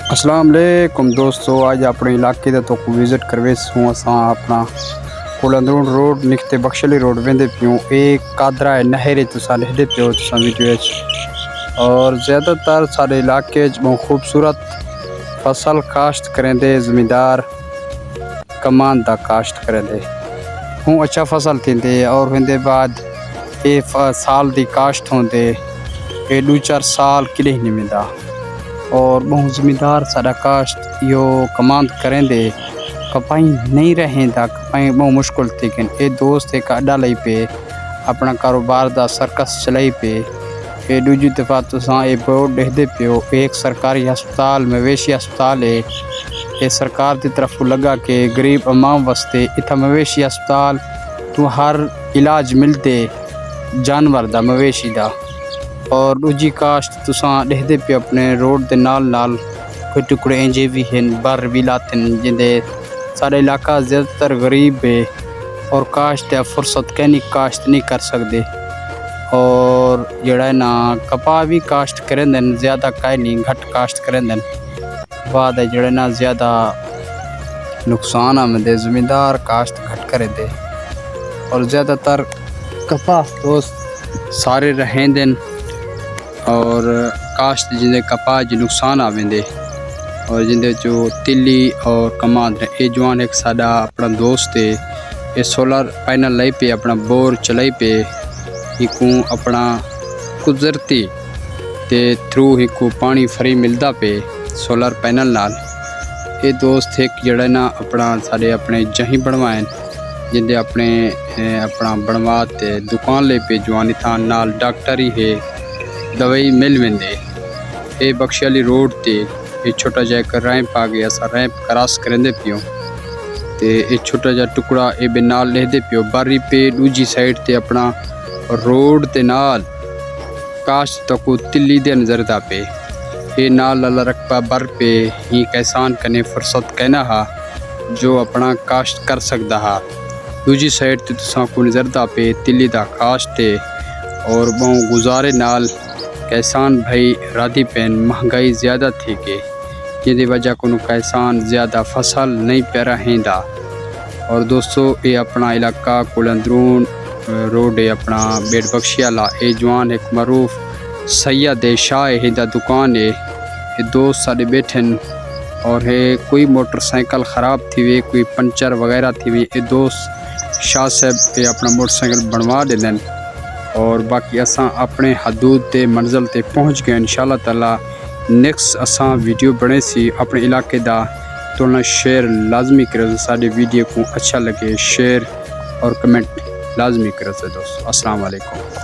अस्सलाम वालेकुम दोस्तों, आज अपने इलाके दा तो विजिट करवे सूँ असां अपना कोलंदरून रोड निकते बख्शली रोड वेंदे पियूँ। एक कादरा है नहरे तुसा लिखदे पियो तुसा वीडियो और ज़्यादातर सारे इलाके बहुत खूबसूरत फसल काश्त करेंदे, ज़मींदार कमान दा काश्त करेंदे हूँ अच्छा फसल थींदे और वेंदे बाद ये साल दी काश्त होंदे ये 2-4 साल किले नहीं मिलदा और बहुत ज़मींदार सारा काश्त यो कमांद करेंदे कपाई नहीं रहेंदा कपाई बहुत मुश्किल थी कि ये दोस्त एक अड्डा लई पे अपना कारोबार दा सर्कस चलाई पे ये दूजी दफ़ा तुसां ये बोर्ड देखदे पियो एक सरकारी हस्पताल मवेशी हस्पताल है ये सरकार की तरफ लगा के गरीब अवाम वास्ते इतना मवेशी हस्पताल तो हर इलाज मिलते जानवर दा मवेशी दा और दूजी काश्त तुसां देखदे पे अपने रोड दे नाल नाल कोई टुकड़े इंजे भी हैं बर भी लाते हैं जिंदे सारा इलाका ज़्यादातर गरीब है और काश्त या फुर्सत कहनी काश्त नहीं कर सकते और जड़ा है ना कपा भी काश्त करें दिन ज़्यादा कह नहीं घट काश्त करें दिन बाद जड़ा ना ज़्यादा नुकसान आमदे ज़मींदार काश्त घट करे दे और ज़्यादातर कपा दोस्त सारे रहें दिन और काश्त जिंदे कपा जो नुकसान आवेंदे और जिंदे जो तिल्ली और कमाद ये जवान एक साडा अपना दोस्त है ये सोलर पैनल लाई पे अपना बोर चलाई पे हिकू अपना कुदरती ते थ्रू हिकू पानी फ्री मिलता पे सोलर पैनल नाल ये दोस्त एक जड़ा ना अपना सारे अपने जही बनवाए जिंदे अपने अपना बनवा ते दुकान ले पे जवानी था नाल डॉक्टर ही है दवाई मिल वेंदे ये बख्शली रोड ते ये छोटा जा एक रैंप आ गया सा रैंप क्रॉस करेंदे पियो ते ये छोटा जा टुकड़ा ये बे नाल लेदे पियो बारी पे दूजी साइड ते अपना रोड ते नाल काश्त तक तिल्ली दे नजर दा पे ये नाल अल्लाह रकबा बर पे ही किसान कने फुर्सत कहना हा जो अपना काश्त कर सकदा हा दूजी साइड ते तुसां को नजर दा पे तिल्ली दा काश्त ते और बहु गुजारे नाल किसान भाई राधी पेन महंगाई ज़्यादा थी के जिंदी वजह को किसान ज़्यादा फसल नहीं पे रहेंदा और दोस्तों ये अपना इलाका कोलंदरून रोड है अपना बेड बख्शियाला ये जवान एक मरूफ सैयद शाह हिंदा दुकान है ये दोस्त सारे बैठन और है कोई मोटरसाइकिल ख़राब थी वे कोई पंचर वगैरह थी वे ये दोस्त शाह साहब ये अपना मोटरसाइकिल बनवा देन और बाकी असां अपने हदूद ते मंजिल ते पहुँच गए इंशाल्लाह ताला नेक्स्ट असां वीडियो बने सी अपने इलाके दा तो ना शेयर लाजमी करें सारे वीडियो को अच्छा लगे शेयर और कमेंट लाजमी करें दोस्तों। अस्सलाम वालेकुम।